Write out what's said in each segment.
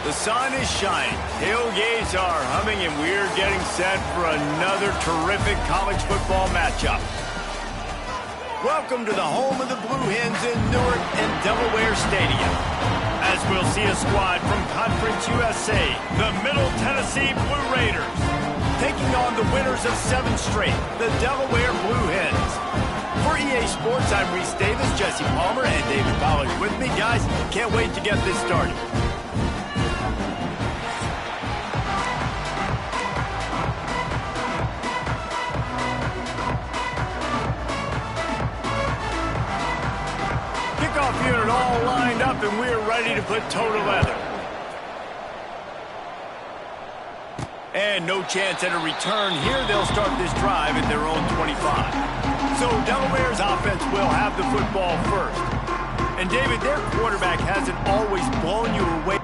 The sun is shining, tailgates are humming, and we're getting set for another terrific college football matchup. Welcome to the home of the Blue Hens in Newark and Delaware Stadium. As we'll see a squad from Conference USA, the Middle Tennessee Blue Raiders, taking on the winners of 7 straight, the Delaware Blue Hens. For EA Sports, I'm Reese Davis, Jesse Palmer, and David Ballard with me. Guys, can't wait to get this started. Kickoff unit all lined up, and we're ready to put toe to leather. And no chance at a return here. They'll start this drive at their own 25. So Delaware's offense will have the football first. And David, their quarterback hasn't always blown you away.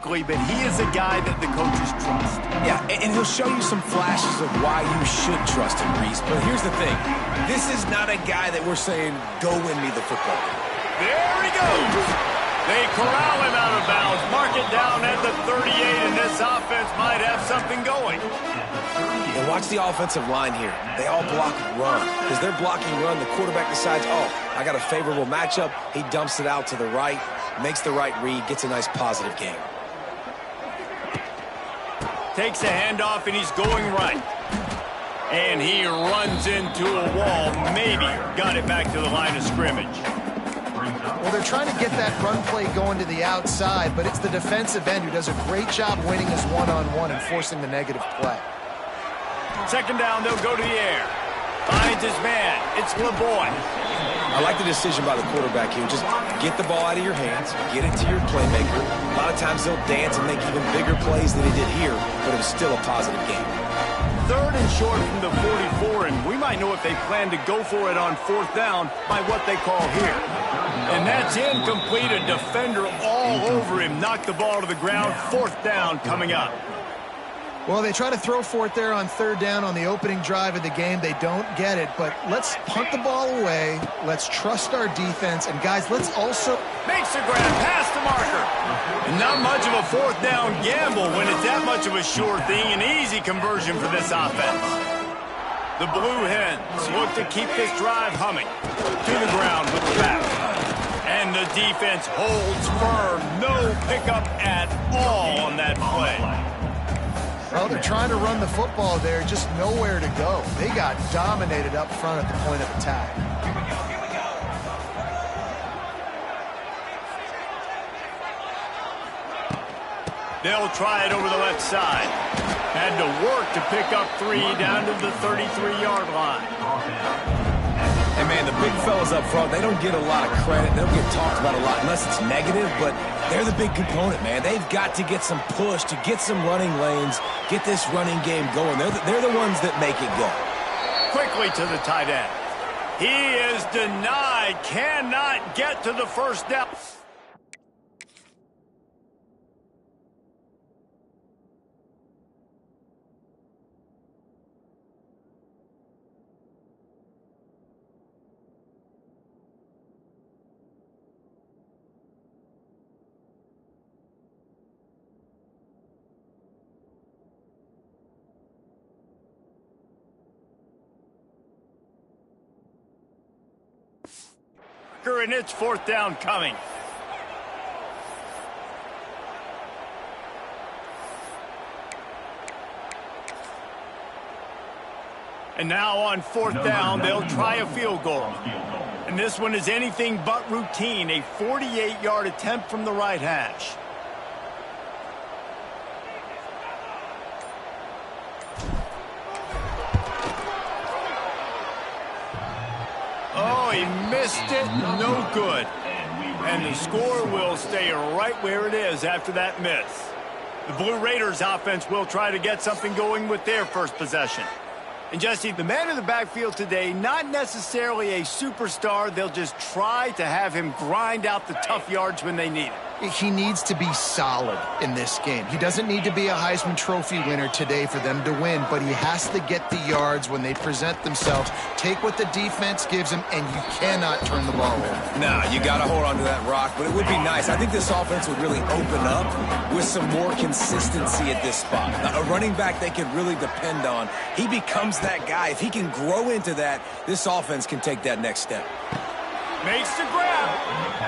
But he is a guy that the coaches trust. Yeah, and he'll show you some flashes of why you should trust him, Reese. But here's the thing. This is not a guy that we're saying, go win me the football. There he goes. They corral him out of bounds. Mark it down at the 38, and this offense might have something going. And watch the offensive line here. They all block run. Because they're blocking run, the quarterback decides, oh, I got a favorable matchup. He dumps it out to the right, makes the right read, gets a nice positive game. Takes a handoff, and he's going right. And he runs into a wall. Maybe got it back to the line of scrimmage. Well, they're trying to get that run play going to the outside, but it's the defensive end who does a great job winning his one-on-one and forcing the negative play. Second down, they'll go to the air. Finds his man. It's LeBoy. I like the decision by the quarterback here. Just get the ball out of your hands, get it to your playmaker. A lot of times they'll dance and make even bigger plays than he did here, but it was still a positive game. 3rd and short from the 44, and we might know if they plan to go for it on 4th down by what they call here. And that's incomplete. A defender all over him. Knocked the ball to the ground. 4th down coming up. Well, they try to throw for it there on 3rd down on the opening drive of the game. They don't get it, but let's punt the ball away. Let's trust our defense. And, guys, let's also... Makes the grab past the marker. Not much of a 4th down gamble when it's that much of a sure thing. An easy conversion for this offense. The Blue Hens look to keep this drive humming. To the ground with the back. And the defense holds firm. No pickup at all on that play. Well, they're trying to run the football there, just nowhere to go. They got dominated up front at the point of attack. They'll try it over the left side. Had to work to pick up 3 down to the 33-yard line. Hey, man, the big fellas up front, they don't get a lot of credit. They don't get talked about a lot unless it's negative, but they're the big component, man. They've got to get some push, to get some running lanes, get this running game going. They're the ones that make it go. Quickly to the tight end. He is denied, cannot get to the 1st down. And it's 4th down coming. And now on 4th down, they'll try a field goal. And this one is anything but routine, a 48-yard attempt from the right hash. he missed it. No good. And the score will stay right where it is after that miss. The Blue Raiders offense will try to get something going with their first possession. And Jesse, the man in the backfield today, not necessarily a superstar. They'll just try to have him grind out the tough yards when they need it. He needs to be solid in this game. He doesn't need to be a Heisman Trophy winner today for them to win, but he has to get the yards when they present themselves. Take what the defense gives him, and you cannot turn the ball over. No, you got to hold on to that rock, but it would be nice. I think this offense would really open up with some more consistency at this spot. A running back they can really depend on. He becomes that guy. If he can grow into that, this offense can take that next step. Makes the grab.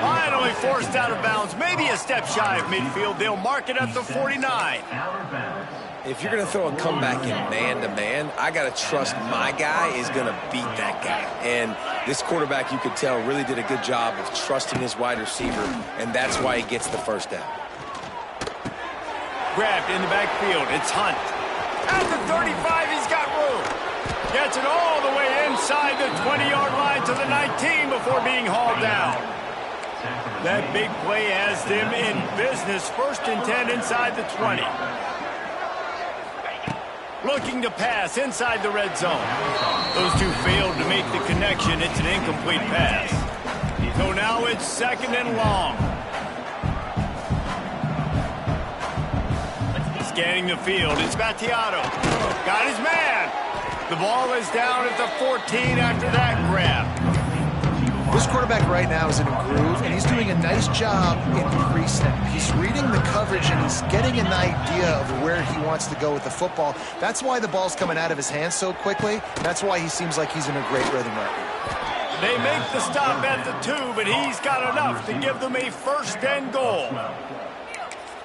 Finally forced out of bounds. Maybe a step shy of midfield. They'll mark it at the 49. If you're going to throw a comeback in man-to-man, I got to trust my guy is going to beat that guy. And this quarterback, you could tell, really did a good job of trusting his wide receiver, and that's why he gets the first down. Grabbed in the backfield. It's Hunt. At the 35, he's got room. Gets it all the way inside the 20-yard line to the 19 before being hauled down. That big play has them in business. 1st and 10 inside the 20. Looking to pass inside the red zone. Those two failed to make the connection. It's an incomplete pass. So now it's 2nd and long. Scanning the field, it's Battiato. Got his man. The ball is down at the 14 after that grab. This quarterback right now is in a groove, and he's doing a nice job in pre-snap. He's reading the coverage, and he's getting an idea of where he wants to go with the football. That's why the ball's coming out of his hands so quickly. That's why he seems like he's in a great rhythm right now. They make the stop at the 2, but he's got enough to give them a 1st and goal.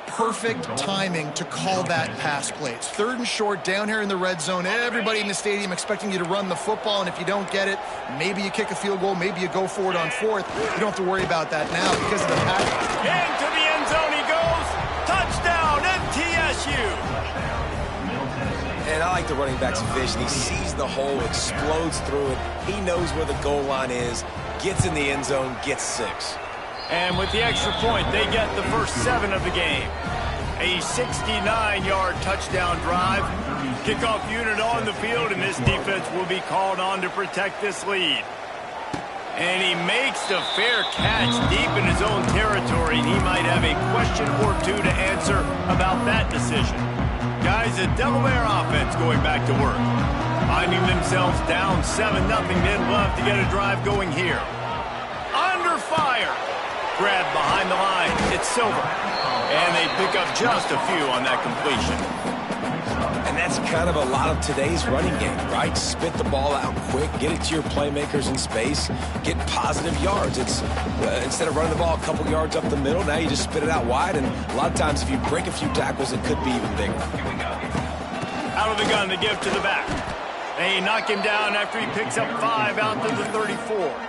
Perfect timing to call that pass play. It's 3rd and short down here in the red zone. Everybody in the stadium expecting you to run the football, and if you don't get it, maybe you kick a field goal, maybe you go for it on 4th. You don't have to worry about that now because of the pass. Into the end zone he goes. Touchdown, MTSU. And I like the running back's vision. He sees the hole, explodes through it. He knows where the goal line is, gets in the end zone, gets 6. And with the extra point, they get the first 7 of the game. A 69-yard touchdown drive. Kickoff unit on the field, and this defense will be called on to protect this lead. And he makes the fair catch deep in his own territory, and he might have a question or two to answer about that decision. Guys, the Delaware offense going back to work. Finding themselves down 7-0, they'd love to get a drive going here. Under fire. Grab behind the line. It's Silver. And they pick up just a few on that completion. And that's kind of a lot of today's running game, right? Spit the ball out quick, get it to your playmakers in space, get positive yards. It's instead of running the ball a couple yards up the middle, now you just spit it out wide, and a lot of times if you break a few tackles, it could be even bigger. Out of the gun, the give to the back. They knock him down after he picks up 5 out to the 34.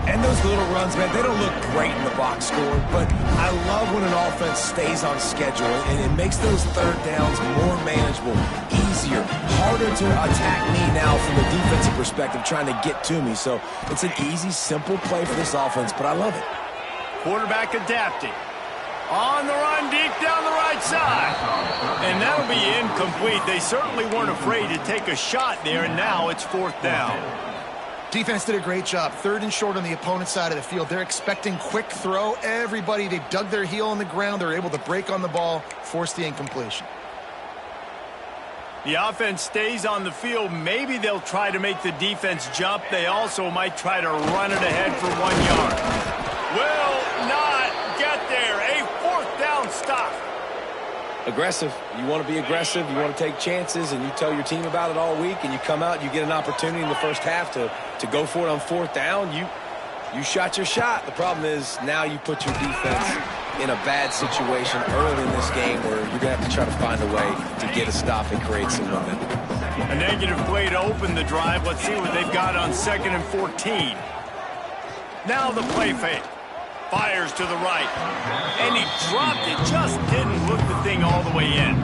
And those little runs, man, they don't look great in the box score, but I love when an offense stays on schedule, and it makes those 3rd downs more manageable, easier, harder to attack me now from the defensive perspective trying to get to me. So it's an easy, simple play for this offense, but I love it. Quarterback adapting. On the run, deep down the right side. And that'll be incomplete. They certainly weren't afraid to take a shot there, and now it's 4th down. Defense did a great job. 3rd and short on the opponent's side of the field. They're expecting quick throw. Everybody, they dug their heel on the ground. They're able to break on the ball, force the incompletion. The offense stays on the field. Maybe they'll try to make the defense jump. They also might try to run it ahead for 1 yard. Will not get there. A 4th down stop. Aggressive. You want to be aggressive. You want to take chances, and you tell your team about it all week, and you come out, you get an opportunity in the first half to go for it on 4th down. You shot your shot. The problem is now you put your defense in a bad situation early in this game where you're going to have to try to find a way to get a stop and create some momentum. A negative play to open the drive. Let's see what they've got on 2nd and 14. Now the play fake. Fires to the right. And he dropped it. Just didn't look the thing all the way in.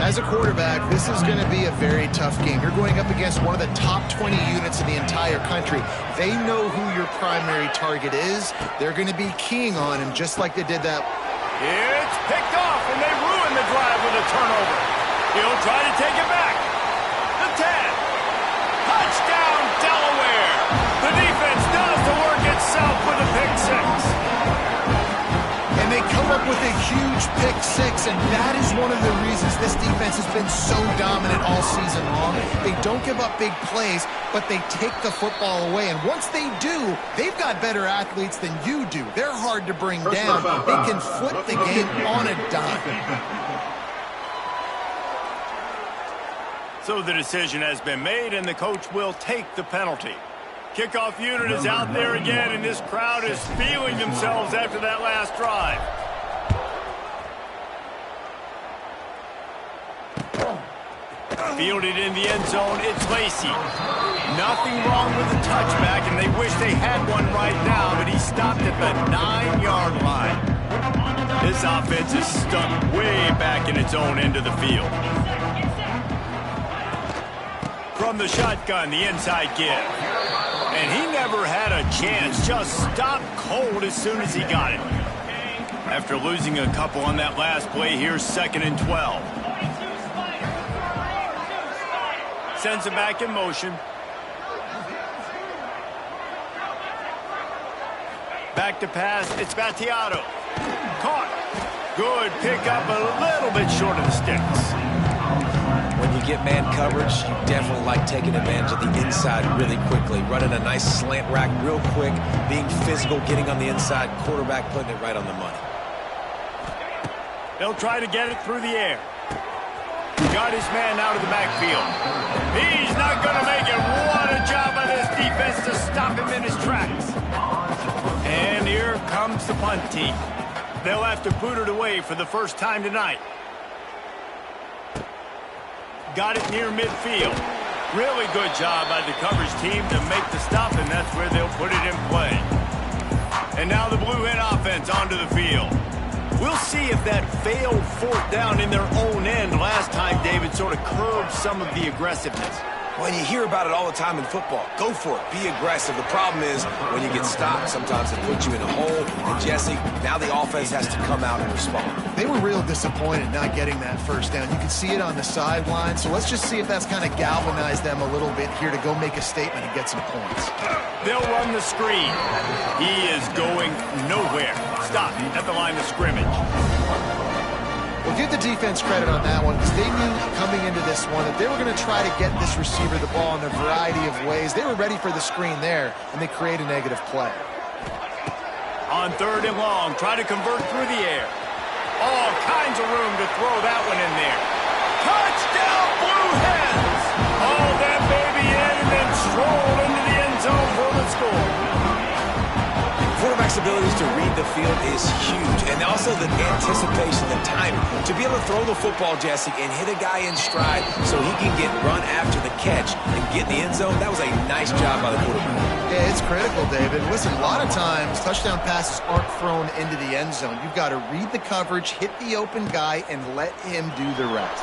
As a quarterback, this is going to be a very tough game. You're going up against one of the top 20 units in the entire country. They know who your primary target is. They're going to be keying on him just like they did that. It's picked off, and they ruin the drive with a turnover. He'll try to take it back. The 10. Touchdown, Delaware. The defense does the work itself with a pick six. And they come up with a huge pick six, and that is one of the reasons this defense has been so dominant all season long. They don't give up big plays, but they take the football away. And once they do, they've got better athletes than you do. They're hard to bring down. They can flip the game on a dime. So the decision has been made, and the coach will take the penalty. Kickoff unit is out there again, and this crowd is feeling themselves after that last drive. Fielded in the end zone, it's Lacey. Nothing wrong with the touchback, and they wish they had one right now, but he stopped at the 9-yard line. This offense is stuck way back in its own end of the field. From the shotgun, the inside give. And he never had a chance, just stopped cold as soon as he got it. After losing a couple on that last play, here's 2nd and 12. Sends it back in motion. Back to pass, it's Battiato. Caught. Good pickup, a little bit short of the sticks. When you get man coverage, you definitely like taking advantage of the inside really quickly. Running a nice slant rack real quick, being physical, getting on the inside, quarterback putting it right on the money. They'll try to get it through the air. Got his man out of the backfield. He's not going to make it. What a job by this defense to stop him in his tracks. And here comes the punt team. They'll have to boot it away for the first time tonight. Got it near midfield. Really good job by the coverage team to make the stop, and that's where they'll put it in play. And now the Blue Hen offense onto the field. We'll see if that failed 4th down in their own end last time, David, sort of curbed some of the aggressiveness. When you hear about it all the time in football, go for it. Be aggressive. The problem is when you get stopped, sometimes it puts you in a hole. And, Jesse, now the offense has to come out and respond. They were real disappointed not getting that first down. You can see it on the sideline. So let's just see if that's kind of galvanized them a little bit here to go make a statement and get some points. They'll run the screen. He is going nowhere. Stop at the line of scrimmage. Well, give the defense credit on that one because they knew coming into this one that they were going to try to get this receiver the ball in a variety of ways. They were ready for the screen there, and they create a negative play. On 3rd and long, try to convert through the air. All kinds of room to throw that one in there. Touchdown, Blue Hens! Haul that baby in and then stroll into the end zone for the score. Quarterback's abilities to read the field is huge, and also the anticipation, the timing. To be able to throw the football, Jesse, and hit a guy in stride so he can get run after the catch and get in the end zone, that was a nice job by the quarterback. Yeah, it's critical, David. Listen, a lot of times touchdown passes aren't thrown into the end zone. You've got to read the coverage, hit the open guy, and let him do the rest.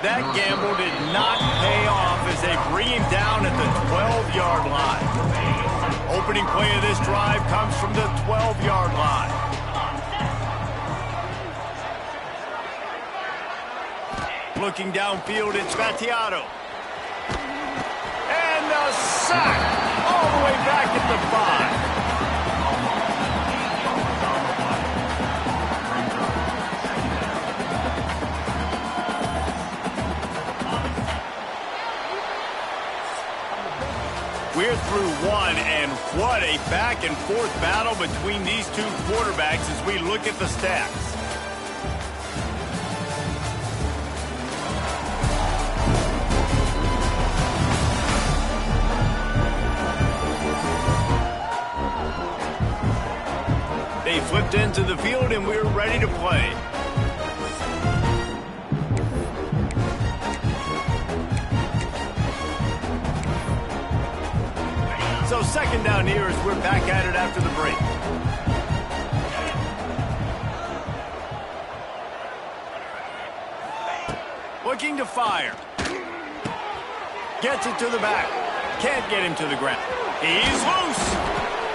That gamble did not pay off as they bring him down at the 12-yard line. Opening play of this drive comes from the 12-yard line. Looking downfield, it's Battiato. And the sack all the way back at the 5. We're through one, and what a back-and-forth battle between these two quarterbacks as we look at the stats. They flipped into the field, and we're ready to play. So 2nd down here as we're back at it after the break. Looking to fire. Gets it to the back. Can't get him to the ground. He's loose.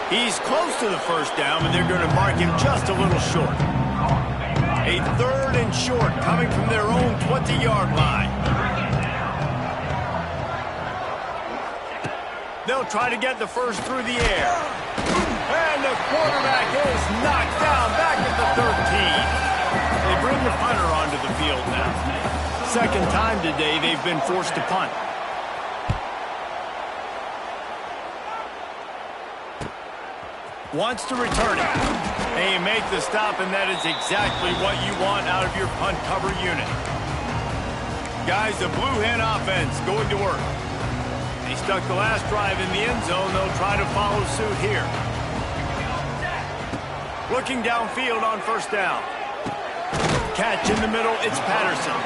He's close to the first down, but they're going to mark him just a little short. A 3rd and short coming from their own 20-yard line. They'll try to get the first through the air. And the quarterback is knocked down back at the 13. They bring the punter onto the field now. Second time today they've been forced to punt. Wants to return it. They make the stop, and that is exactly what you want out of your punt cover unit. Guys, the Blue Hen offense going to work. They stuck the last drive in the end zone. They'll try to follow suit here. Looking downfield on first down. Catch in the middle, it's Patterson.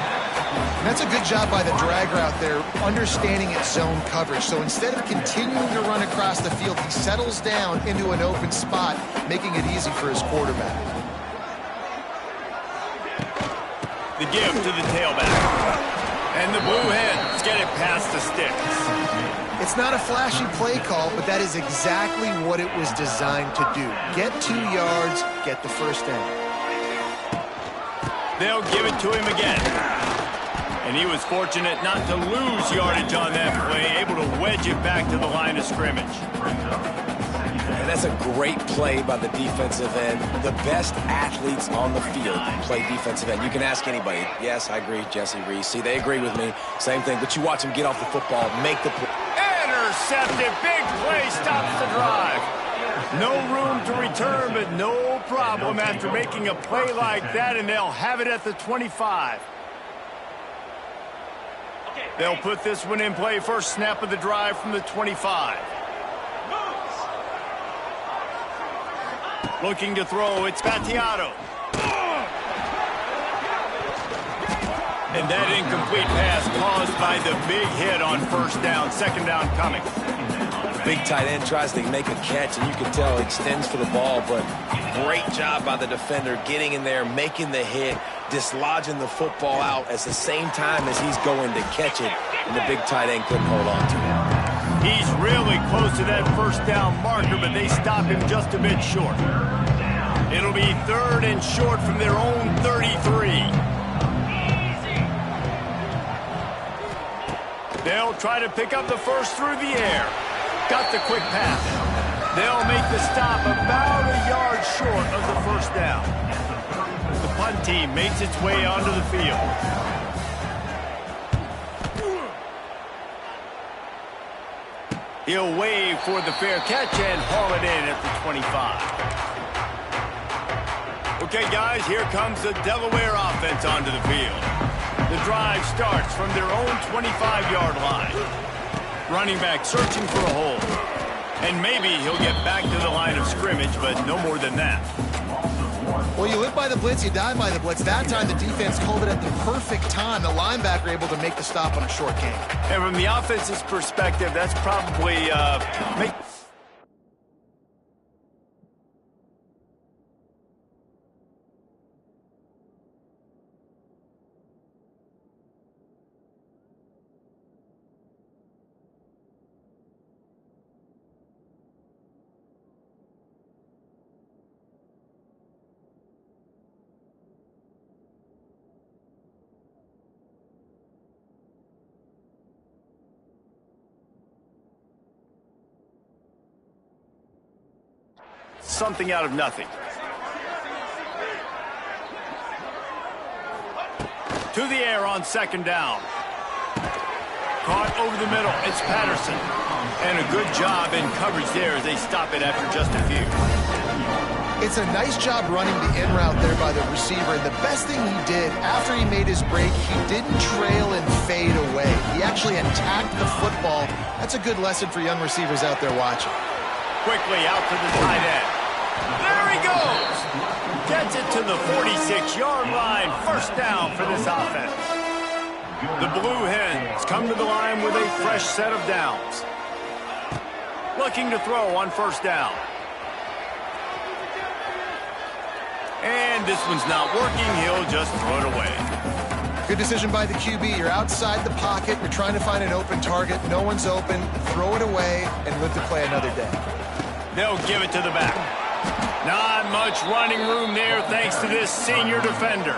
That's a good job by the drag route there, understanding its zone coverage. So instead of continuing to run across the field, he settles down into an open spot, making it easy for his quarterback. The give to the tailback. And the Blue Hens get it past the sticks. It's not a flashy play call, but that is exactly what it was designed to do. Get 2 yards, get the first down. They'll give it to him again. And he was fortunate not to lose yardage on that play, able to wedge it back to the line of scrimmage. And that's a great play by the defensive end. The best athletes on the field play defensive end. You can ask anybody. Yes, I agree, Jesse Reese. See, they agree with me. Same thing, but you watch them get off the football, make the play. Intercepted. Big play stops the drive. No room to return, but no problem after making a play like that, and they'll have it at the 25. They'll put this one in play. First snap of the drive from the 25. Looking to throw, it's Battiato. And that incomplete pass caused by the big hit on first down. Second down coming. Big tight end tries to make a catch, and you can tell he extends for the ball, but great job by the defender getting in there, making the hit, dislodging the football out at the same time as he's going to catch it, and the big tight end couldn't hold on to it. He's really close to that first down marker, but they stop him just a bit short. It'll be 3rd and short from their own 33. They'll try to pick up the first through the air. Got the quick pass. They'll make the stop about a yard short of the first down. The punt team makes its way onto the field. He'll wave for the fair catch and haul it in at the 25. Okay, guys, here comes the Delaware offense onto the field. The drive starts from their own 25-yard line. Running back searching for a hole. And maybe he'll get back to the line of scrimmage, but no more than that. Well, you live by the blitz, you die by the blitz. That time the defense called it at the perfect time. The linebacker able to make the stop on a short game. And from the offense's perspective, that's probably something out of nothing. To the air on second down. Caught over the middle. It's Patterson. And a good job in coverage there as they stop it after just a few. It's a nice job running the in route there by the receiver. And the best thing he did after he made his break, he didn't trail and fade away. He actually attacked the football. That's a good lesson for young receivers out there watching. Quickly out to the tight end. There he goes. Gets it to the 46-yard line. First down for this offense. The Blue Hens come to the line with a fresh set of downs. Looking to throw on first down. And this one's not working. He'll just throw it away. Good decision by the QB. You're outside the pocket. You're trying to find an open target. No one's open. Throw it away and live to play another day. They'll give it to the back. Not much running room there thanks to this senior defender.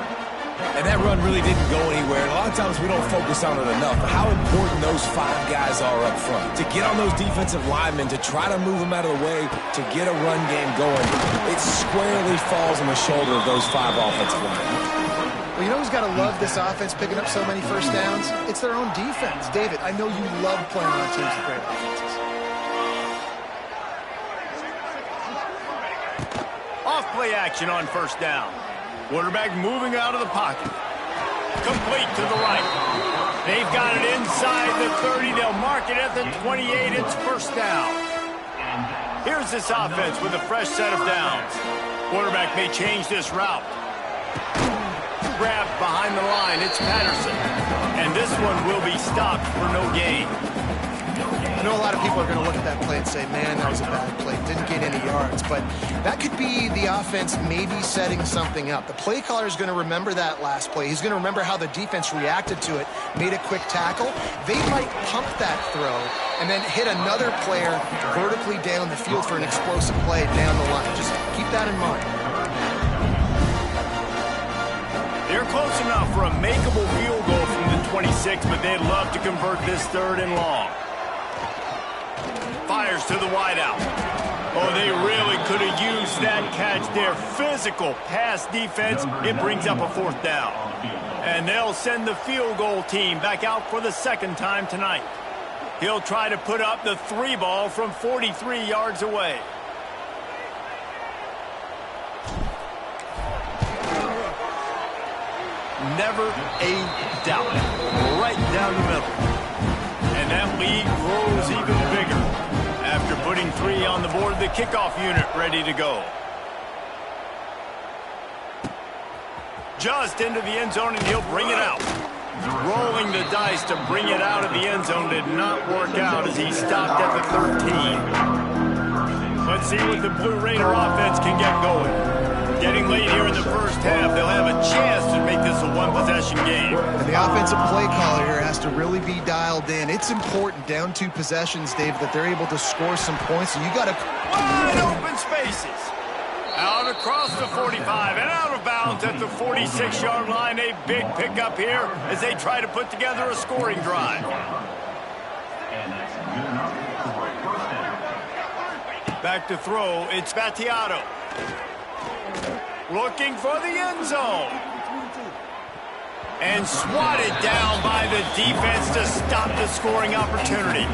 And that run really didn't go anywhere. And a lot of times we don't focus on it enough. But how important those 5 guys are up front. To get on those defensive linemen, to try to move them out of the way, to get a run game going. It squarely falls on the shoulder of those 5 offensive linemen. Well, you know who's got to love this offense picking up so many first downs? It's their own defense. David, I know you love playing on teams with great offenses. Off play action on first down. Quarterback moving out of the pocket. Complete to the right. They've got it inside the 30. They'll mark it at the 28. It's first down. Here's this offense with a fresh set of downs. Quarterback may change this route. Grab behind the line. It's Patterson. And this one will be stopped for no gain. I know a lot of people are going to look at that play and say, man, that was a bad play. Didn't get any yards. But that could be the offense maybe setting something up. The play caller is going to remember that last play. He's going to remember how the defense reacted to it, made a quick tackle. They might pump that throw and then hit another player vertically down the field for an explosive play down the line. Just keep that in mind. They're close enough for a makeable field goal from the 26, but they'd love to convert this 3rd and long. Fires to the wideout. Oh, they really could have used that catch. Their physical pass defense, it brings up a 4th down. And they'll send the field goal team back out for the 2nd time tonight. He'll try to put up the 3 ball from 43 yards away. Never a doubt. Right down the middle. And that lead grows even bigger. After putting 3 on the board, the kickoff unit ready to go. Just into the end zone, and he'll bring it out. Rolling the dice to bring it out of the end zone did not work out as he stopped at the 13. Let's see what the Blue Raider offense can get going. Getting late here in the first half, they'll have a chance to make this a 1-possession game. And the offensive play caller here has to really be dialed in. It's important, down 2 possessions, Dave, that they're able to score some points. And you got to... Wide open spaces. Out across the 45 and out of bounds at the 46-yard line. A big pickup here as they try to put together a scoring drive. Back to throw, it's Battiato. Looking for the end zone. And swatted down by the defense to stop the scoring opportunity.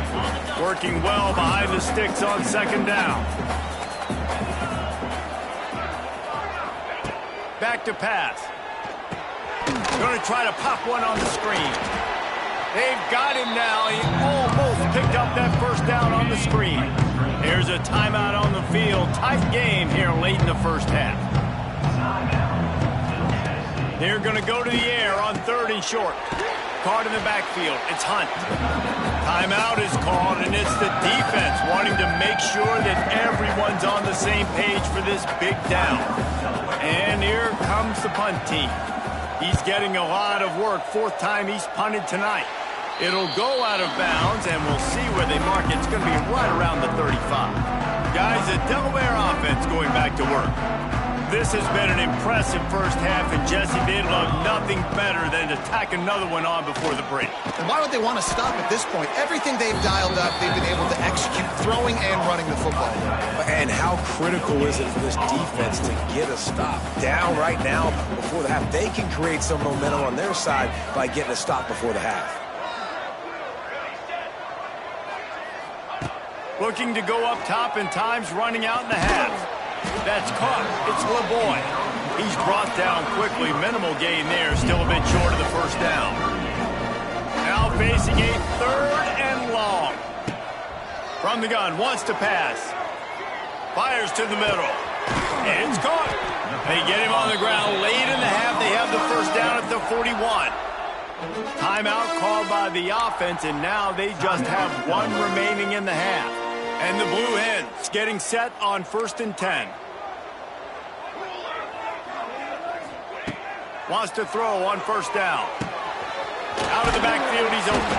Working well behind the sticks on 2nd down. Back to pass. Going to try to pop one on the screen. They've got him now. He almost picked up that 1st down on the screen. There's a timeout on the field. Tight game here late in the first half. They're going to go to the air on 3rd and short. Card in the backfield. It's Hunt. Timeout is called, and it's the defense wanting to make sure that everyone's on the same page for this big down. And here comes the punt team. He's getting a lot of work. 4th time he's punted tonight. It'll go out of bounds, and we'll see where they mark it. It's going to be right around the 35. Guys, the Delaware offense going back to work. This has been an impressive first half, and Jesse, they'd love nothing better than to tack another one on before the break. And why would they want to stop at this point? Everything they've dialed up, they've been able to execute, throwing and running the football. And how critical is it for this defense to get a stop? Down right now before the half. They can create some momentum on their side by getting a stop before the half. Looking to go up top, and time's running out in the half. That's caught. It's LeBoy. He's brought down quickly. Minimal gain there. Still a bit short of the 1st down. Now facing a 3rd and long. From the gun. Wants to pass. Fires to the middle. It's caught. They get him on the ground late in the half. They have the 1st down at the 41. Timeout called by the offense, and now they just have 1 remaining in the half. And the Blue Hens getting set on 1st and 10. Wants to throw on 1st down. Out of the backfield, he's open.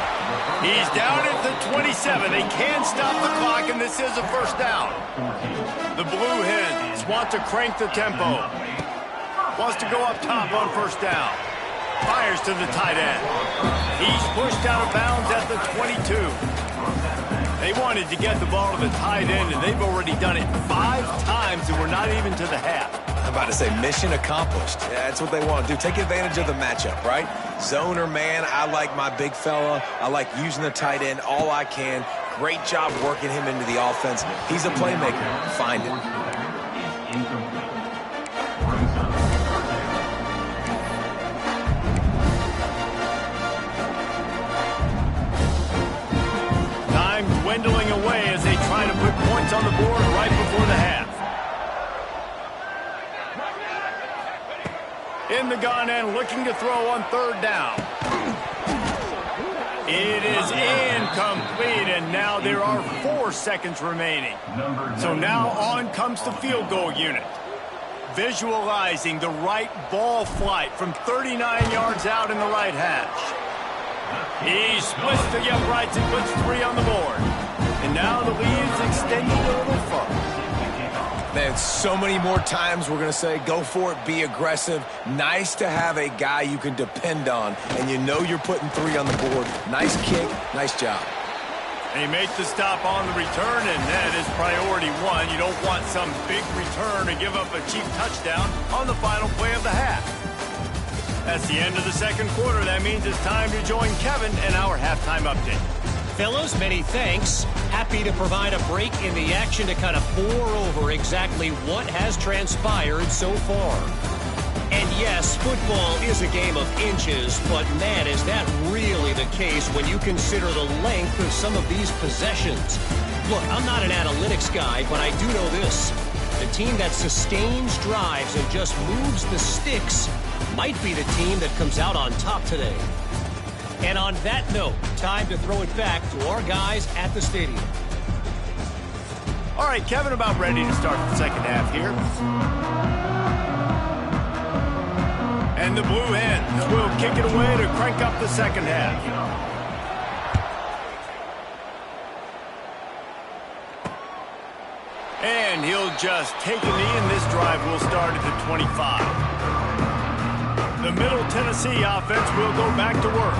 He's down at the 27. They can stop the clock, and this is a first down. The Blue Hens want to crank the tempo. Wants to go up top on first down. Fires to the tight end. He's pushed out of bounds at the 22. They wanted to get the ball to the tight end, and they've already done it 5 times, and we're not even to the half. I'm about to say mission accomplished. Yeah, that's what they want to do. Take advantage of the matchup, right? Zone or man, I like my big fella. I like using the tight end all I can. Great job working him into the offense. He's a playmaker. Find it. Time dwindling away as they try to put points on the board right before the half. In the gun and looking to throw on third down. It is incomplete, and now there are 4 seconds remaining. So now on comes the field goal unit. Visualizing the right ball flight from 39 yards out in the right hash. He splits the uprights and puts 3 on the board. And now the lead is extended a little further. Man, so many more times we're going to say, go for it, be aggressive. Nice to have a guy you can depend on, and you know you're putting 3 on the board. Nice kick, nice job. They make the stop on the return, and that is priority 1. You don't want some big return to give up a cheap touchdown on the final play of the half. That's the end of the second quarter. That means it's time to join Kevin in our halftime update. Fellows, many thanks. Happy to provide a break in the action to kind of pour over exactly what has transpired so far. And yes, football is a game of inches, but man, is that really the case when you consider the length of some of these possessions. Look, I'm not an analytics guy, but I do know this. The team that sustains drives and just moves the sticks might be the team that comes out on top today. And on that note, time to throw it back to our guys at the stadium. All right, Kevin, about ready to start the second half here. And the Blue Hens will kick it away to crank up the second half. And he'll just take a knee, and this drive will start at the 25. The Middle Tennessee offense will go back to work.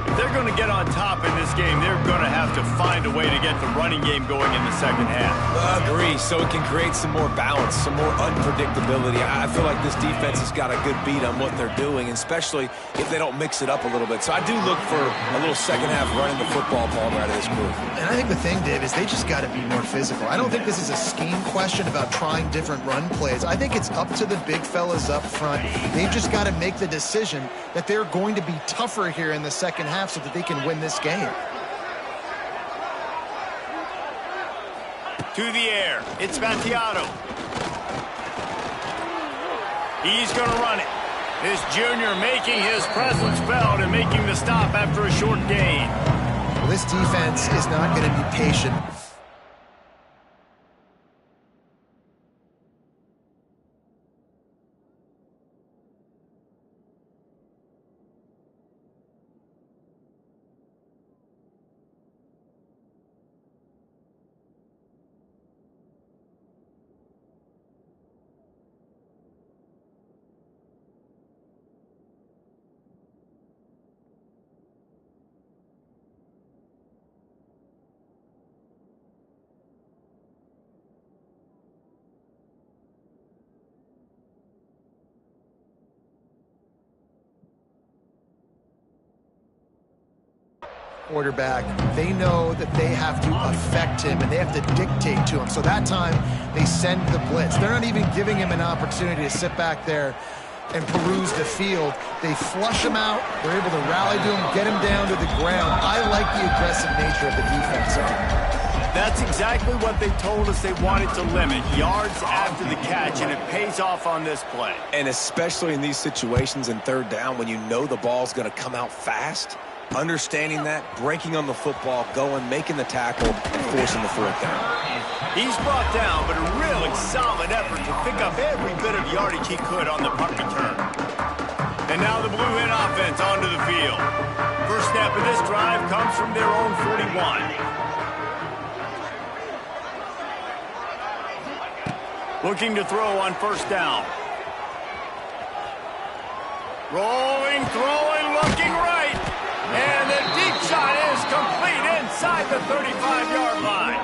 If they're going to get on top in this game, they're going to have to find a way to get the running game going in the second half. Agree, so it can create some more balance, some more unpredictability. I feel like this defense has got a good beat on what they're doing, especially if they don't mix it up a little bit. So I do look for a little second half running the football ball out of this group. And I think the thing, Dave, is they just got to be more physical. I don't think this is a scheme question about trying different run plays. I think it's up to the big fellas up front. They've just got to make the decision that they're going to be tougher here in the second half so that they can win this game. To the air, it's Mattiato. He's going to run it. This junior making his presence felt and making the stop after a short gain. Well, this defense is not going to be patient. Quarterback, they know that they have to affect him and they have to dictate to him. So that time they send the blitz. They're not even giving him an opportunity to sit back there and peruse the field. They flush him out. They're able to rally to him, get him down to the ground. I like the aggressive nature of the defense. That's exactly what they told us they wanted to limit. Yards after the catch, and it pays off on this play. And especially in these situations in third down when you know the ball's going to come out fast. Understanding that, breaking on the football, going, making the tackle, and forcing the fourth down. He's brought down, but a really solid effort to pick up every bit of yardage he could on the punt return. And now the Blue Hen offense onto the field. First snap of this drive comes from their own 41. Looking to throw on first down. Rolling, throwing, looking right. And the deep shot is complete inside the 35-yard line.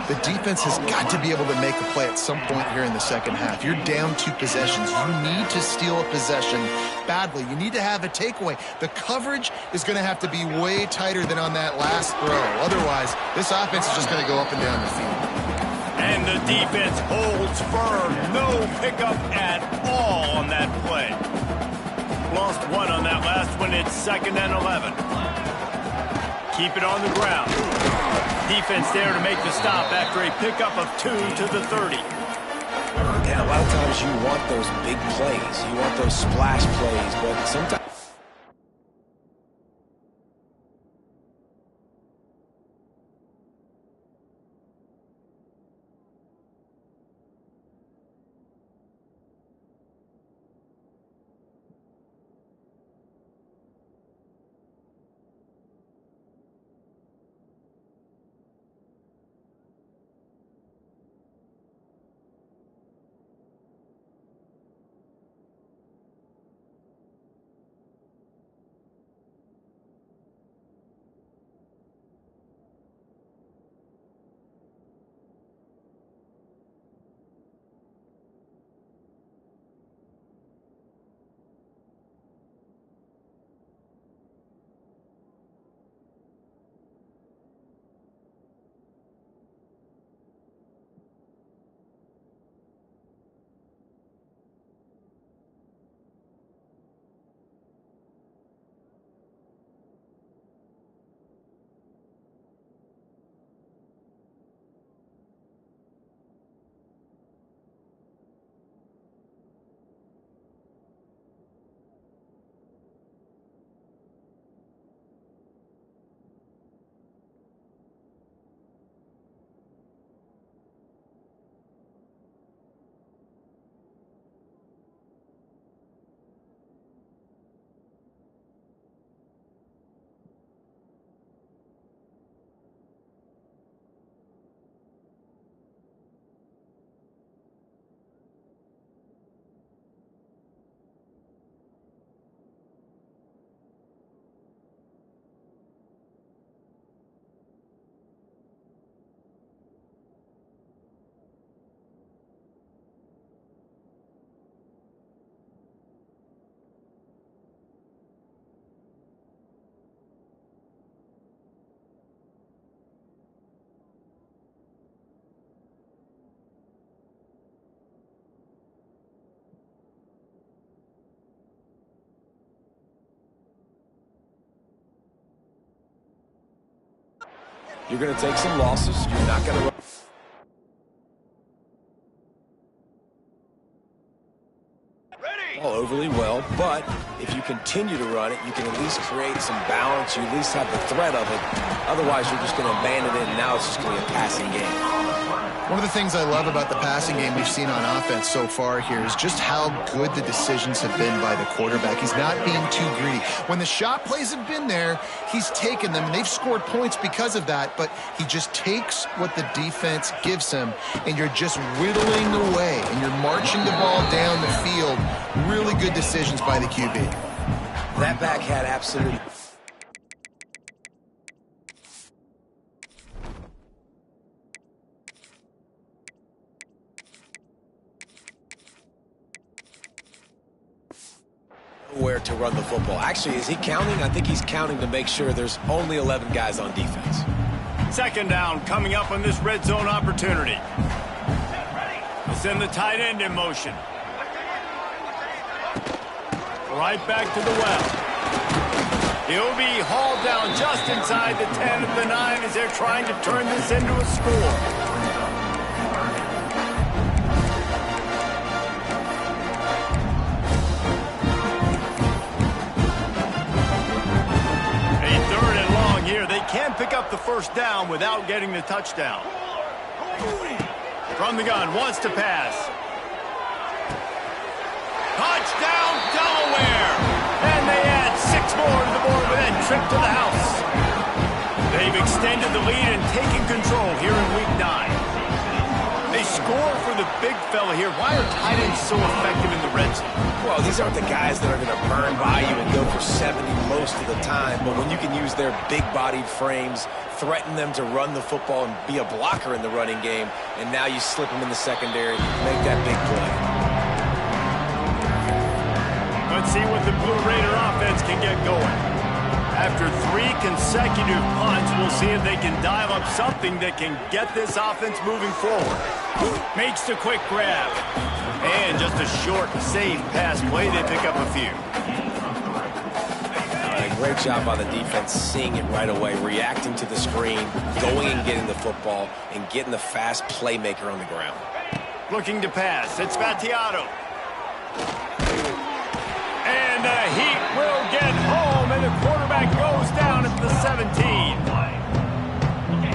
The defense has got to be able to make a play at some point here in the second half. You're down 2 possessions. You need to steal a possession badly. You need to have a takeaway. The coverage is going to have to be way tighter than on that last throw. Otherwise, this offense is just going to go up and down the field. And the defense holds firm. No pickup at all on that play. Lost 1 on that last one. It's 2nd and 11. Keep it on the ground. Defense there to make the stop after a pickup of 2 to the 30. Yeah, a lot of times you want those big plays. You want those splash plays, but sometimes... You're going to take some losses. You're not going to... all overly well, but if you continue to run it, you can at least create some balance. You at least have the threat of it. Otherwise, you're just going to abandon it, and now it's just going to be a passing game. One of the things I love about the passing game we've seen on offense so far here is just how good the decisions have been by the quarterback. He's not being too greedy. When the shot plays have been there, he's taken them, and they've scored points because of that, but he just takes what the defense gives him, and you're just whittling away, and you're marching the ball down the field. Really good decisions by the QB. That back had absolutely... where to run the football. Actually, is he counting? I think he's counting to make sure there's only 11 guys on defense. 2nd down coming up on this red zone opportunity. We'll send the tight end in motion. Right back to the well. He'll be hauled down just inside the 10 of the 9 as they're trying to turn this into a score. Can pick up the first down without getting the touchdown. From the gun, wants to pass. Touchdown, Delaware! And they add 6 more to the board with that trip to the house. They've extended the lead and taken control here in Week 9. They score for the big fella here. Why are tight ends so effective in the red zone? Well, these aren't the guys that are going to burn by you and go for 70 most of the time, but when you can use their big-bodied frames, threaten them to run the football and be a blocker in the running game, and now you slip them in the secondary, make that big play. Let's see what the Blue Raider offense can get going. After 3 consecutive punts, we'll see if they can dial up something that can get this offense moving forward. Makes the quick grab. And just a short, safe pass play. They pick up a few. Great job by the defense seeing it right away, reacting to the screen, going and getting the football, and getting the fast playmaker on the ground. Looking to pass. It's Battiato. And the Heat will get home, and the quarterback goes down at the 17.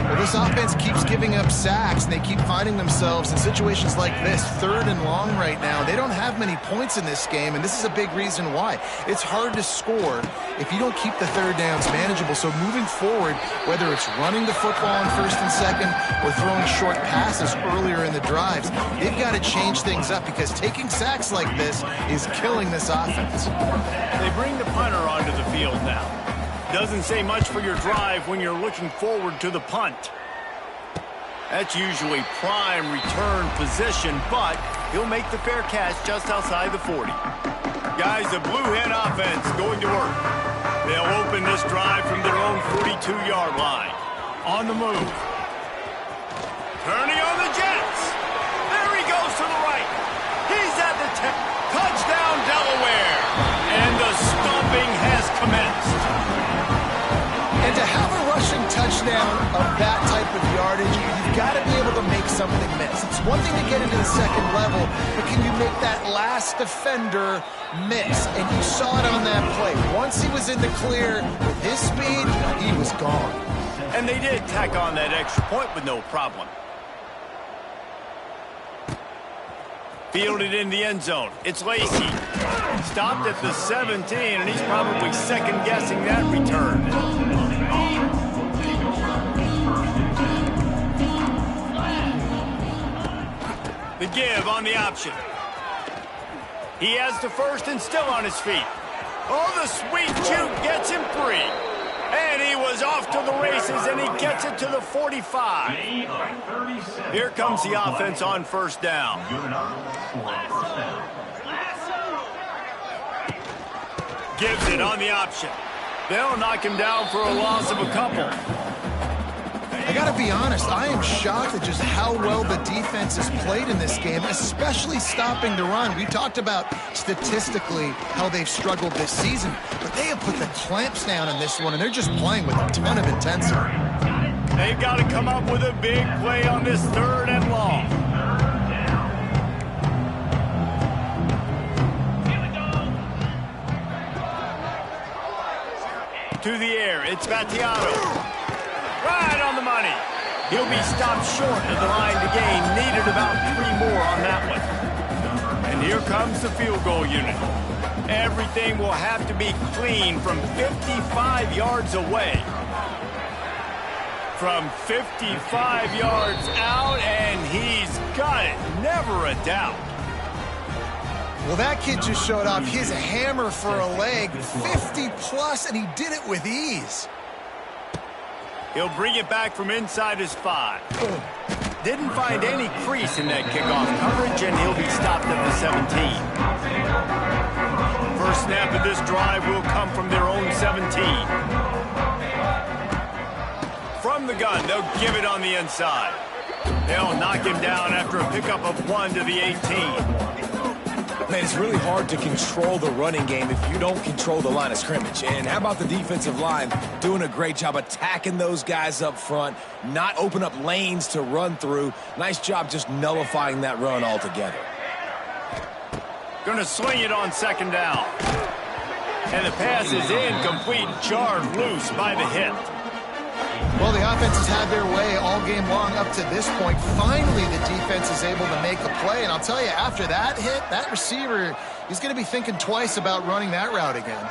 Well, this offense keeps giving up sacks, and they keep finding themselves in situations like this, 3rd and long right now. They don't have many points in this game, and this is a big reason why. It's hard to score if you don't keep the 3rd downs manageable. So moving forward, whether it's running the football on 1st and 2nd or throwing short passes earlier in the drives, they've got to change things up because taking sacks like this is killing this offense. They bring the punter onto the field now. Doesn't say much for your drive when you're looking forward to the punt. That's usually prime return position, but he'll make the fair catch just outside the 40. Guys, the Blue Hen offense going to work. They'll open this drive from their own 42-yard line. On the move. Turning on the Jets. There he goes to the right. He's at the 10. Touchdown, Delaware. And the stomping has commenced. And to have a rushing touchdown of that type of yardage, you've got to be able to make something miss. It's one thing to get into the 2nd level, but can you make that last defender miss? And you saw it on that play. Once he was in the clear, with his speed, he was gone. And they did tack on that extra point with no problem. Fielded in the end zone. It's Lacey. Stopped at the 17, and he's probably second-guessing that return. The give on the option. He has the 1st and still on his feet. Oh, the sweet juke gets him free. And he was off to the races, and he gets it to the 45. Here comes the offense on 1st down. Gives it on the option. They'll knock him down for a loss of a couple. I got to be honest, I am shocked at just how well the defense has played in this game, especially stopping the run. We talked about statistically how they've struggled this season, but they have put the clamps down in this one, and they're just playing with a ton of intensity. They've got to come up with a big play on this 3rd and long. To the air, it's Battiato. Right on the money. He'll be stopped short of the line to gain. Needed about 3 more on that one. And here comes the field goal unit. Everything will have to be clean from 55 yards away. From 55 yards out, and he's got it. Never a doubt. Well, that kid just showed off his hammer for a leg, 50-plus, and he did it with ease. He'll bring it back from inside his 5. Didn't find any crease in that kickoff coverage, and he'll be stopped at the 17. First snap of this drive will come from their own 17. From the gun, they'll give it on the inside. They'll knock him down after a pickup of 1 to the 18. Man, it's really hard to control the running game if you don't control the line of scrimmage. And how about the defensive line doing a great job attacking those guys up front, not open up lanes to run through. Nice job just nullifying that run altogether. Going to swing it on 2nd down. And the pass is incomplete, jarred loose by the hit. Well, the offense has had their way all game long up to this point. Finally, the defense is able to make a play. And I'll tell you, after that hit, that receiver, he's going to be thinking twice about running that route again.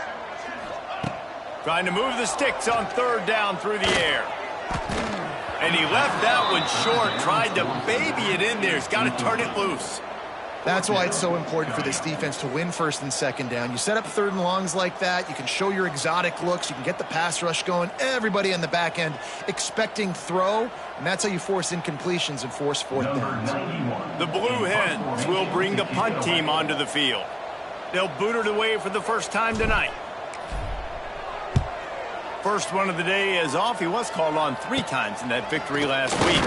Trying to move the sticks on third down through the air. And he left that one short, tried to baby it in there. He's got to turn it loose. That's why it's so important for this defense to win first and second down. You set up third and longs like that. You can show your exotic looks. You can get the pass rush going. Everybody on the back end expecting throw, and that's how you force incompletions and force fourth downs. The Blue Hens will bring the punt team onto the field. They'll boot it away for the first time tonight. First one of the day is off. He was called on 3 times in that victory last week.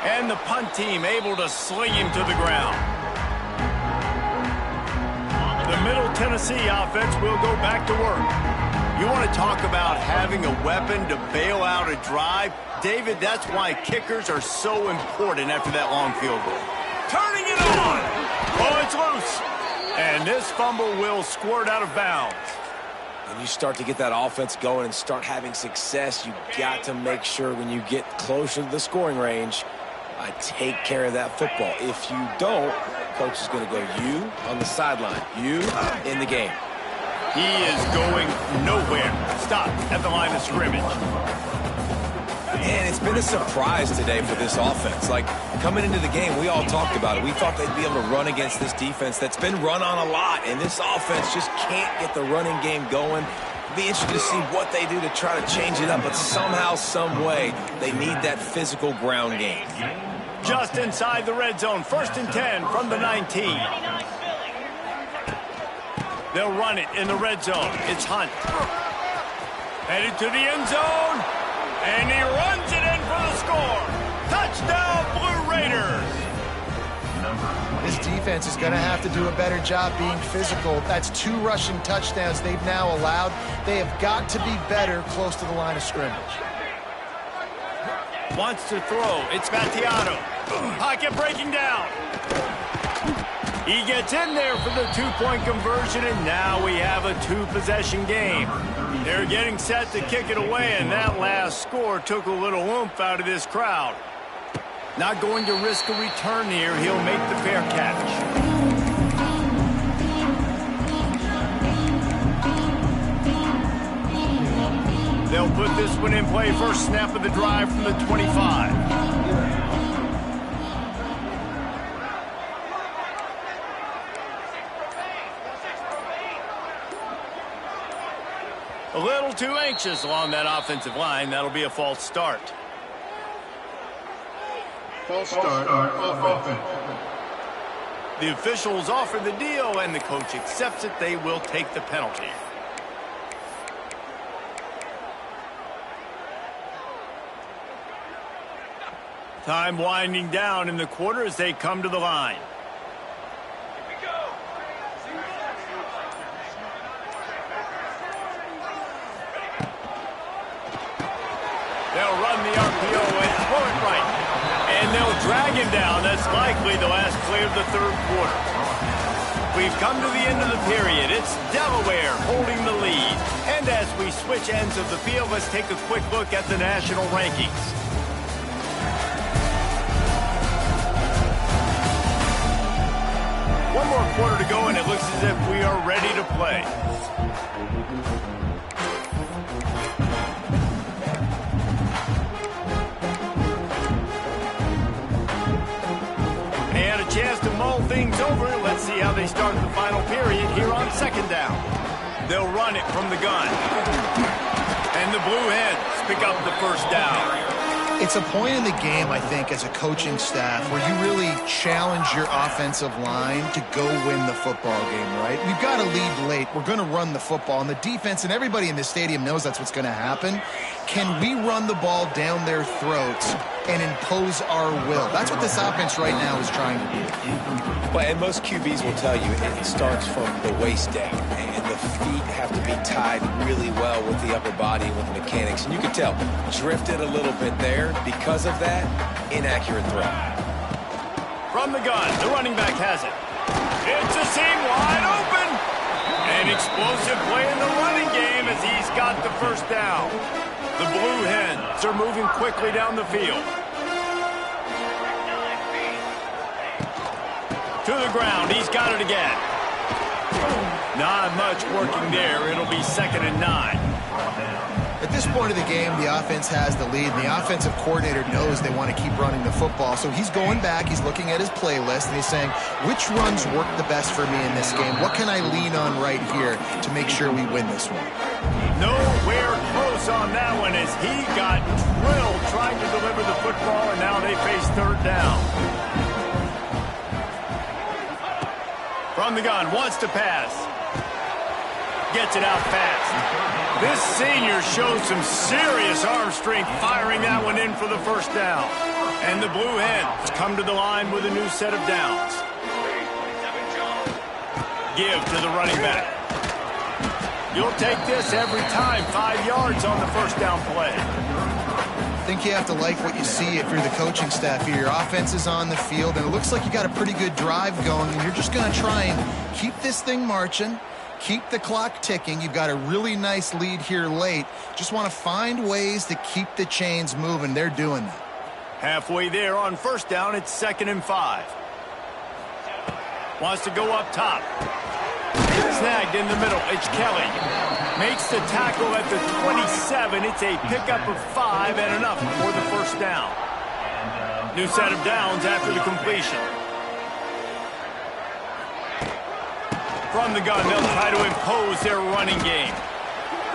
And the punt team able to sling him to the ground. The Middle Tennessee offense will go back to work. You want to talk about having a weapon to bail out a drive? David, that's why kickers are so important after that long field goal. Turning it on! Oh, it's loose! And this fumble will squirt out of bounds. When you start to get that offense going and start having success, you got to make sure when you get closer to the scoring range, take care of that football. If you don't, coach is going to go, you on the sideline, you in the game. He is going nowhere. Stop at the line of scrimmage. And it's been a surprise today for this offense. Like, coming into the game, we all talked about it. We thought they'd be able to run against this defense that's been run on a lot, and this offense just can't get the running game going. Be interested to see what they do to try to change it up, but somehow, some way, they need that physical ground game. Just inside the red zone, 1st and 10 from the 19. They'll run it in the red zone. It's Hunt. Headed to the end zone. And he runs it in for the score. Touchdown, Blue Raiders. This defense is going to have to do a better job being physical. That's 2 rushing touchdowns they've now allowed. They have got to be better close to the line of scrimmage. Wants to throw. It's Battiato. Pocket breaking down. He gets in there for the 2-point conversion, and now we have a 2-possession game. They're getting set to kick it away, and that last score took a little oomph out of this crowd. Not going to risk a return here. He'll make the fair catch. They'll put this one in play. First snap of the drive from the 25. A little too anxious along that offensive line. That'll be a false start. False start offense. The officials offer the deal, and the coach accepts it. They will take the penalty. Time winding down in the quarter as they come to the line. They'll run the RPO and throw it right. And they'll drag him down. That's likely the last play of the 3rd quarter. We've come to the end of the period. It's Delaware holding the lead. And as we switch ends of the field, let's take a quick look at the national rankings. One more quarter to go, and it looks as if we are ready to play. Chance to mull things over. Let's see how they start the final period here on 2nd down. They'll run it from the gun. And the Blue Hens pick up the first down. It's a point in the game, I think, as a coaching staff where you really challenge your offensive line to go win the football game, right? We've got to lead late. We're going to run the football. And the defense and everybody in the stadium knows that's what's going to happen. Can we run the ball down their throats and impose our will? That's what this offense right now is trying to do. But and most QBs will tell you it starts from the waist down, and the feet have to be tied really well with the upper body and with the mechanics. And you can tell, drifted a little bit there. Because of that, inaccurate throw. From the gun, the running back has it. It's a seam wide open. An explosive play in the running game as he's got the first down. The Blue Hens are moving quickly down the field. To the ground, he's got it again. Not much working there. It'll be 2nd and 9. At this point of the game, the offense has the lead, and the offensive coordinator knows they want to keep running the football. So he's going back, he's looking at his playlist, and he's saying, which runs work the best for me in this game? What can I lean on right here to make sure we win this one? Nowhere close on that one as he got drilled trying to deliver the football, and now they face third down. From the gun, wants to pass. Gets it out fast. This senior shows some serious arm strength firing that one in for the first down. And the Blue Hens come to the line with a new set of downs. Give to the running back. You'll take this every time. 5 yards on the first down play. I think you have to like what you see if you're the coaching staff here. Your offense is on the field, and it looks like you got a pretty good drive going, and you're just going to try and keep this thing marching. Keep the clock ticking. You've got a really nice lead here late. Just want to find ways to keep the chains moving. They're doing that. Halfway there on first down, it's 2nd and 5. Wants to go up top. Snagged in the middle. It's Kelly. Makes the tackle at the 27. It's a pickup of 5 and enough for the first down. New set of downs after the completion. From the gun, they'll try to impose their running game.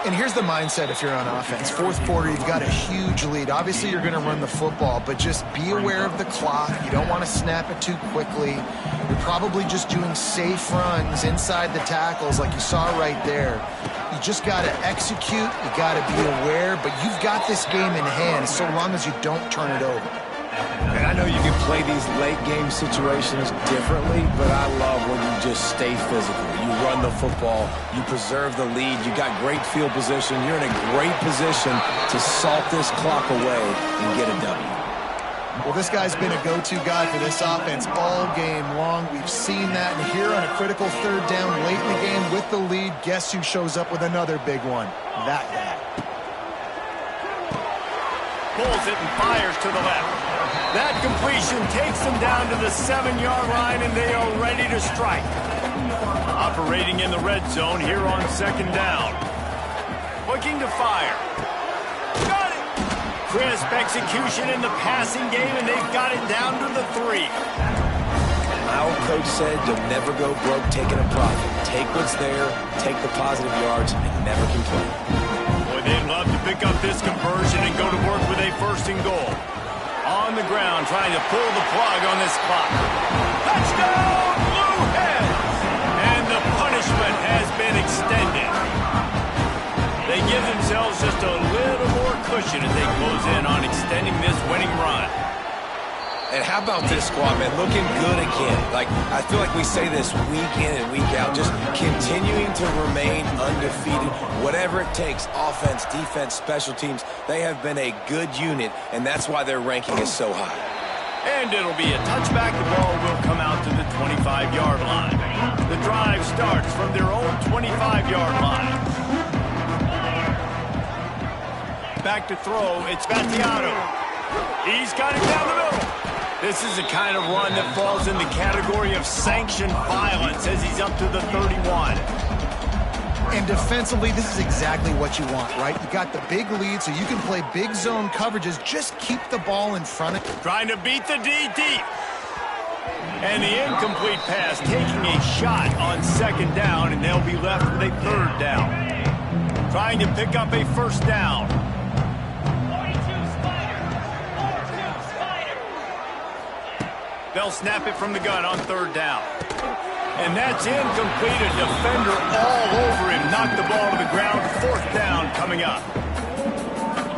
And here's the mindset if you're on offense. Fourth quarter, you've got a huge lead. Obviously, you're going to run the football, but just be aware of the clock. You don't want to snap it too quickly. You're probably just doing safe runs inside the tackles like you saw right there. You just got to execute. You got to be aware, but you've got this game in hand so long as you don't turn it over. And I know you can play these late game situations differently, but I love when you just stay physical. You run the football, you preserve the lead, you got great field position, you're in a great position to salt this clock away and get a W. Well, this guy's been a go-to guy for this offense all game long. We've seen that, and here on a critical third down late in the game with the lead, guess who shows up with another big one? That guy. Pulls it and fires to the left. That completion takes them down to the 7-yard line, and they are ready to strike. Operating in the red zone here on 2nd down. Looking to fire. Got it! Crisp execution in the passing game, and they've got it down to the 3. My old coach said you'll never go broke taking a profit. Take what's there, take the positive yards, and never complain. Boy, they'd love to pick up this conversion and go to work with a 1st and goal. On the ground, trying to pull the plug on this clock. Touchdown, Blue Hens! And the punishment has been extended. They give themselves just a little more cushion as they close in on extending this winning run. And how about this squad, man? Looking good again. Like, I feel like we say this week in and week out, just continuing to remain undefeated. Whatever it takes, offense, defense, special teams, they have been a good unit, and that's why their ranking is so high. And it'll be a touchback. The ball will come out to the 25-yard line. The drive starts from their own 25-yard line. Back to throw. It's Battiato. He's got it down the middle. This is the kind of run that falls in the category of sanctioned violence as he's up to the 31. And defensively, this is exactly what you want, right? You got the big lead, so you can play big zone coverages. Just keep the ball in front of you. Trying to beat the D deep. And the incomplete pass taking a shot on 2nd down, and they'll be left with a 3rd down. Trying to pick up a 1st down. They'll snap it from the gun on 3rd down. And that's incomplete. A defender all over him. Knocked the ball to the ground. 4th down coming up.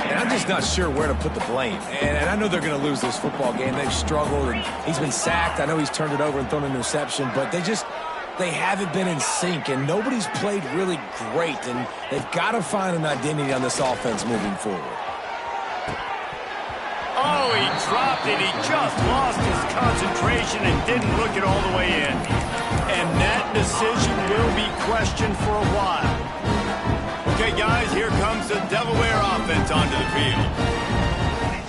And I'm just not sure where to put the blame. And I know they're going to lose this football game. They've struggled, and he's been sacked. I know he's turned it over and thrown an interception, but they haven't been in sync, and nobody's played really great, and they've got to find an identity on this offense moving forward. Oh, he dropped it. He just lost his concentration and didn't look it all the way in. And that decision will be questioned for a while. Okay, guys, here comes the Delaware offense onto the field.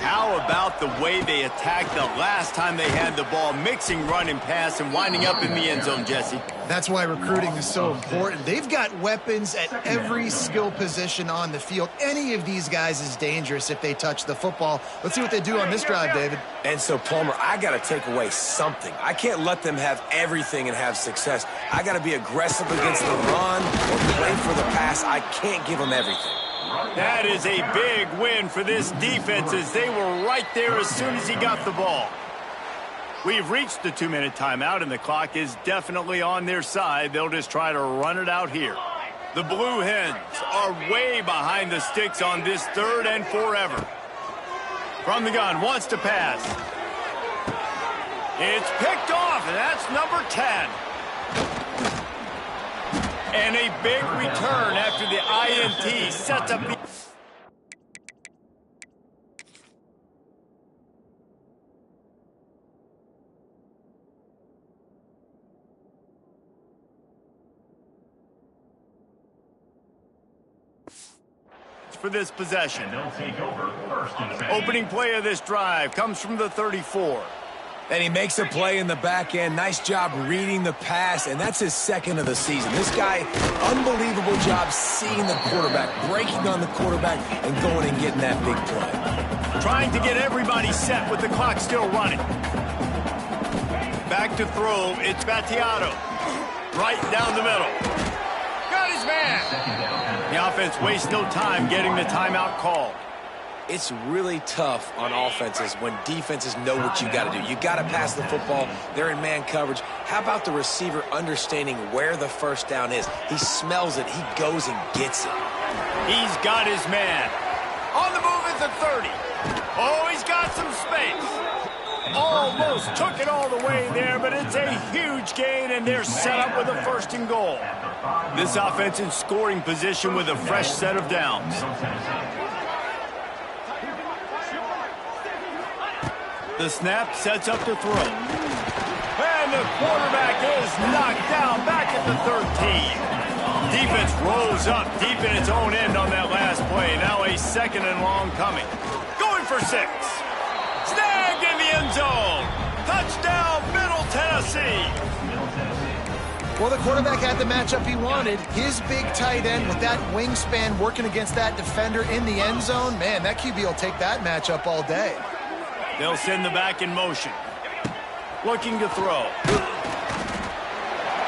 How about the way they attacked the last time they had the ball, mixing run and pass and winding up in the end zone, Jesse. That's why recruiting is so important. They've got weapons at every skill position on the field. Any of these guys is dangerous if they touch the football. Let's see what they do on this drive, David. And so, Palmer, I got to take away something. I can't let them have everything and have success. I got to be aggressive against the run or play for the pass. I can't give them everything. That is a big win for this defense as they were right there as soon as he got the ball. We've reached the 2-minute timeout, and the clock is definitely on their side. They'll just try to run it out here. The Blue Hens are way behind the sticks on this 3rd and forever. From the gun, wants to pass. It's picked off, and that's number 10. And a big return after the INT sets up the... for this possession. Opening play of this drive comes from the 34. And he makes a play in the back end. Nice job reading the pass, and that's his 2nd of the season. This guy, unbelievable job seeing the quarterback, breaking on the quarterback, and going and getting that big play. Trying to get everybody set with the clock still running. Back to throw, it's Battiato. Right down the middle. Got his man. The offense wastes no time getting the timeout called. It's really tough on offenses when defenses know what you got to do. You got to pass the football. They're in man coverage. How about the receiver understanding where the first down is? He smells it. He goes and gets it. He's got his man. On the move at the 30. Oh, he's got some space. Almost took it all the way there, but it's a huge gain, and they're set up with a 1st and goal. This offense in scoring position with a fresh set of downs. The snap sets up to throw. And the quarterback is knocked down back at the 13. Defense rolls up deep in its own end on that last play. Now a 2nd and long coming. Going for 6. Snagged in the end zone. Touchdown, Middle Tennessee. Well, the quarterback had the matchup he wanted. His big tight end with that wingspan working against that defender in the end zone. Man, that QB will take that matchup all day. They'll send the back in motion. Looking to throw.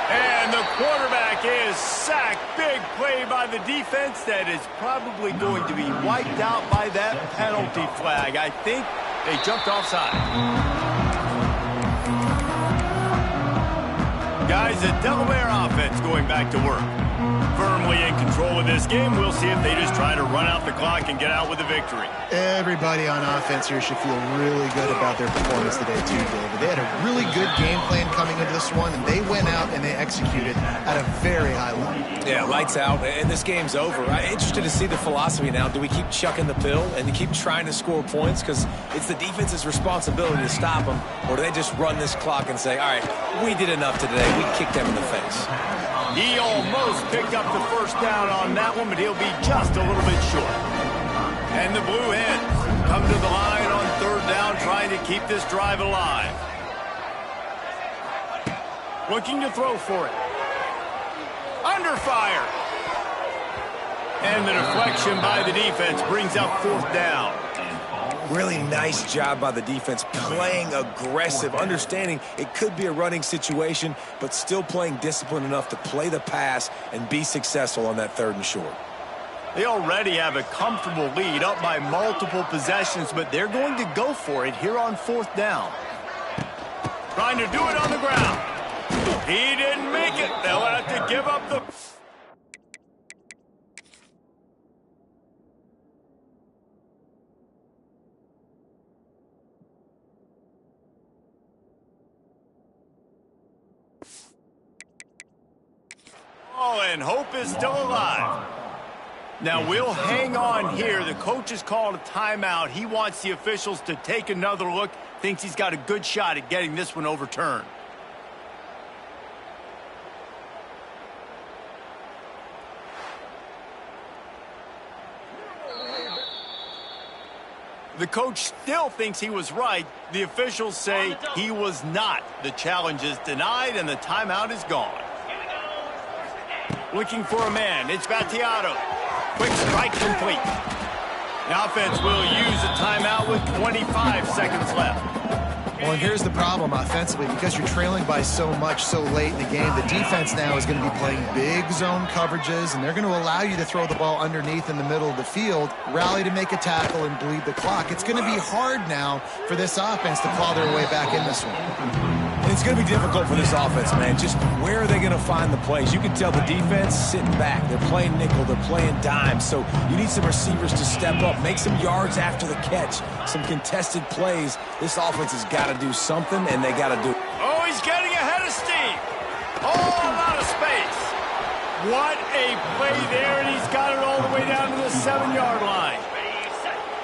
And the quarterback is sacked. Big play by the defense that is probably going to be wiped out by that penalty flag. I think they jumped offside. Guys, the Delaware offense going back to work. Firmly in control of this game. We'll see if they just try to run out the clock and get out with a victory. Everybody on offense here should feel really good about their performance today too, David. They had a really good game plan coming into this one, and they went out and they executed at a very high level. Yeah, lights out, and this game's over. I'm interested to see the philosophy now. Do we keep chucking the pill and to keep trying to score points because it's the defense's responsibility to stop them, or do they just run this clock and say, all right, we did enough today. We kicked them in the face. He almost picked up the 1st down on that one, but he'll be just a little bit short. And the Blue Hens come to the line on 3rd down, trying to keep this drive alive. Looking to throw for it. Under fire. And the deflection by the defense brings up 4th down. Really nice job by the defense, playing aggressive, understanding it could be a running situation, but still playing disciplined enough to play the pass and be successful on that 3rd and short. They already have a comfortable lead up by multiple possessions, but they're going to go for it here on 4th down. Trying to do it on the ground. He didn't make it. They'll have to give up the... Oh, and hope is still alive. Now, we'll hang on here. The coach has called a timeout. He wants the officials to take another look. Thinks he's got a good shot at getting this one overturned. The coach still thinks he was right. The officials say he was not. The challenge is denied, and the timeout is gone. Looking for a man. It's Battiato. Quick strike complete. The offense will use a timeout with 25 seconds left. Well, and here's the problem offensively. Because you're trailing by so much so late in the game, the defense now is going to be playing big zone coverages, and they're going to allow you to throw the ball underneath in the middle of the field, rally to make a tackle, and bleed the clock. It's going to be hard now for this offense to claw their way back in this one. And it's going to be difficult for this offense, man. Just where are they going to find the plays? You can tell the defense sitting back. They're playing nickel. They're playing dime. So you need some receivers to step up, make some yards after the catch, some contested plays. This offense has got to do something, and they got to do it. Oh, he's getting ahead of steam. Oh, a lot of space. What a play there, and he's got it all the way down to the 7-yard line.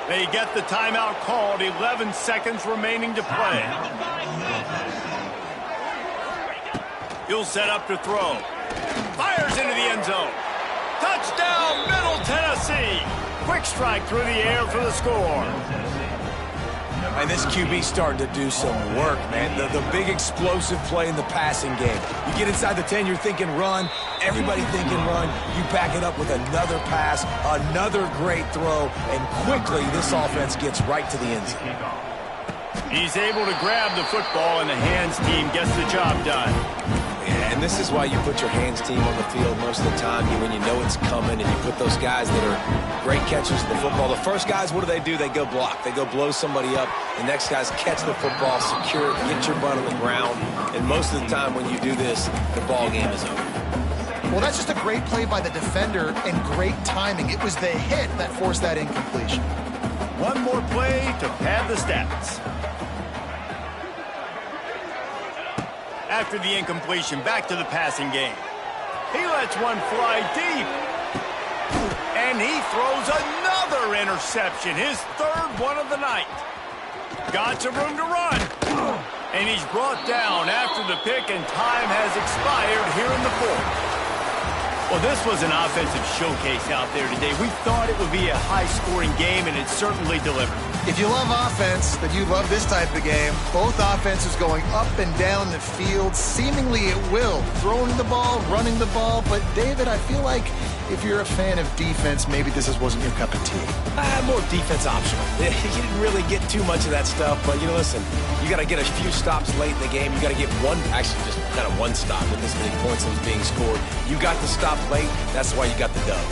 They get the timeout called. 11 seconds remaining to play. He'll set up to throw. Fires into the end zone. Touchdown, Middle Tennessee. Quick strike through the air for the score. And this QB starting to do some work, man. The big explosive play in the passing game. You get inside the 10, you're thinking run. Everybody thinking run. You back it up with another pass, another great throw, and quickly this offense gets right to the end zone. He's able to grab the football, and the hands team gets the job done. Yeah, and this is why you put your hands team on the field most of the time when you know it's coming, and you put those guys that are great catchers of the football. The first guys, what do? They go block. They go blow somebody up. The next guys catch the football, secure it, get your butt on the ground. And most of the time when you do this, the ball game is over. Well, that's just a great play by the defender and great timing. It was the hit that forced that incompletion. One more play to pad the stats. After the incompletion, back to the passing game. He lets one fly deep. And he throws another interception, his third one of the night. Got some room to run. And he's brought down after the pick, and time has expired here in the fourth. Well, this was an offensive showcase out there today. We thought it would be a high-scoring game, and it certainly delivered. If you love offense, then you love this type of game. Both offenses going up and down the field, seemingly at will. Throwing the ball, running the ball. But, David, I feel like if you're a fan of defense, maybe this wasn't your cup of tea. More defense optional. You didn't really get too much of that stuff, but, listen, you got to get a few stops late in the game. You got to get just kind of one stop with this many points that was being scored. You got the stop late. That's why you got the dub.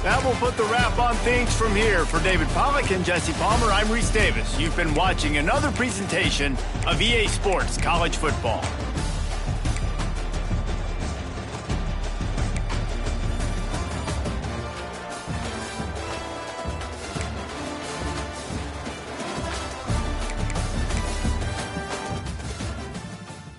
That will put the wrap on things from here. For David Pollack and Jesse Palmer, I'm Reese Davis. You've been watching another presentation of EA Sports College Football.